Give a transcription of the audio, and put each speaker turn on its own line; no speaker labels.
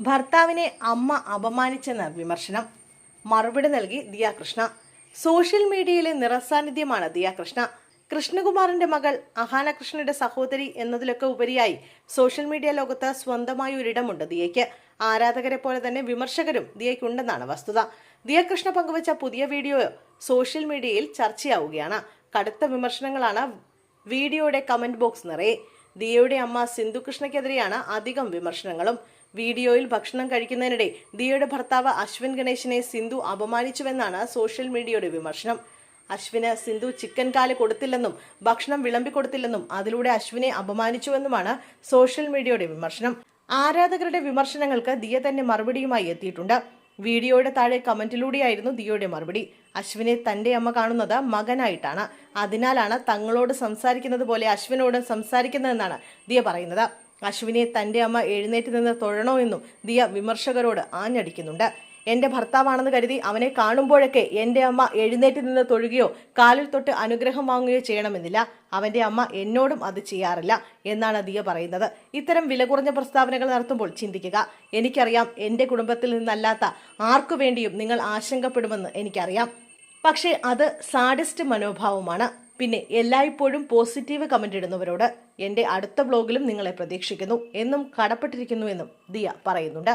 ഭർത്താവിനെ അമ്മ അപമാനിച്ചെന്ന വിമർശനം. മറുപടി നൽകി ദിയ കൃഷ്ണ. സോഷ്യൽ മീഡിയയിലെ നിറസാന്നിധ്യമാണ് ദിയ കൃഷ്ണ. കൃഷ്ണകുമാറിന്റെ മകൾ അഹാന കൃഷ്ണയുടെ സഹോദരി എന്നതിലൊക്കെ ഉപരിയായി സോഷ്യൽ മീഡിയ ലോകത്ത് സ്വന്തമായ ഒരിടമുണ്ട് ദിയയ്ക്ക്. ആരാധകരെ പോലെ തന്നെ വിമർശകരും ദിയയ്ക്കുണ്ടെന്നാണ് വസ്തുത. ദിയ കൃഷ്ണ പങ്കുവച്ച പുതിയ വീഡിയോ സോഷ്യൽ മീഡിയയിൽ ചർച്ചയാവുകയാണ്. കടുത്ത വിമർശനങ്ങളാണ് വീഡിയോയുടെ കമന്റ് ബോക്സ് നിറയെ. ദിയയുടെ അമ്മ സിന്ധു കൃഷ്ണയ്ക്കെതിരെയാണ് അധികം വിമർശനങ്ങളും. വീഡിയോയിൽ ഭക്ഷണം കഴിക്കുന്നതിനിടെ ദിയയുടെ ഭർത്താവ് അശ്വിൻ ഗണേശിനെ സിന്ധു അപമാനിച്ചുവെന്നാണ് സോഷ്യൽ മീഡിയയുടെ വിമർശനം. അശ്വിന് സിന്ധു ചിക്കൻ കാല് കൊടുത്തില്ലെന്നും ഭക്ഷണം വിളമ്പിക്കൊടുത്തില്ലെന്നും അതിലൂടെ അശ്വിനെ അപമാനിച്ചുവെന്നുമാണ് സോഷ്യൽ മീഡിയയുടെ വിമർശനം. ആരാധകരുടെ വിമർശനങ്ങൾക്ക് ദിയ തന്നെ മറുപടിയുമായി എത്തിയിട്ടുണ്ട്. വീഡിയോയുടെ താഴെ കമന്റിലൂടെയായിരുന്നു ദിയയുടെ മറുപടി. അശ്വിനെ തന്റെ അമ്മ കാണുന്നത് മകനായിട്ടാണ്, അതിനാലാണ് തങ്ങളോട് സംസാരിക്കുന്നത് പോലെ അശ്വിനോട് സംസാരിക്കുന്നതെന്നാണ് ദിയ പറയുന്നത്. അശ്വിനെ തന്റെ അമ്മ എഴുന്നേറ്റ് നിന്ന് തൊഴണോ എന്നും ദിയ വിമർശകരോട് ആഞ്ഞടിക്കുന്നുണ്ട്. എന്റെ ഭർത്താവാണെന്ന് കരുതി അവനെ കാണുമ്പോഴൊക്കെ എന്റെ അമ്മ എഴുന്നേറ്റ് നിന്ന് തൊഴുകയോ കാലിൽ തൊട്ട് അനുഗ്രഹം വാങ്ങുകയോ ചെയ്യണമെന്നില്ല. അവന്റെ അമ്മ എന്നോടും അത് ചെയ്യാറില്ല എന്നാണ് ദിയ പറയുന്നത്. ഇത്തരം വില കുറഞ്ഞ പ്രസ്താവനകൾ നടത്തുമ്പോൾ ചിന്തിക്കുക. എനിക്കറിയാം എന്റെ കുടുംബത്തിൽ നിന്നല്ലാത്ത ആർക്കു വേണ്ടിയും നിങ്ങൾ ആശങ്കപ്പെടുമെന്ന് എനിക്കറിയാം. പക്ഷേ അത് സാഡിസ്റ്റ് മനോഭാവമാണ്. പിന്നെ എല്ലായ്പ്പോഴും പോസിറ്റീവ് കമന്റ് ഇടുന്നവരോട് എന്റെ അടുത്ത വ്ലോഗിലും നിങ്ങളെ പ്രതീക്ഷിക്കുന്നു എന്നും കടപ്പെട്ടിരിക്കുന്നു എന്നും ദിയ പറയുന്നുണ്ട്.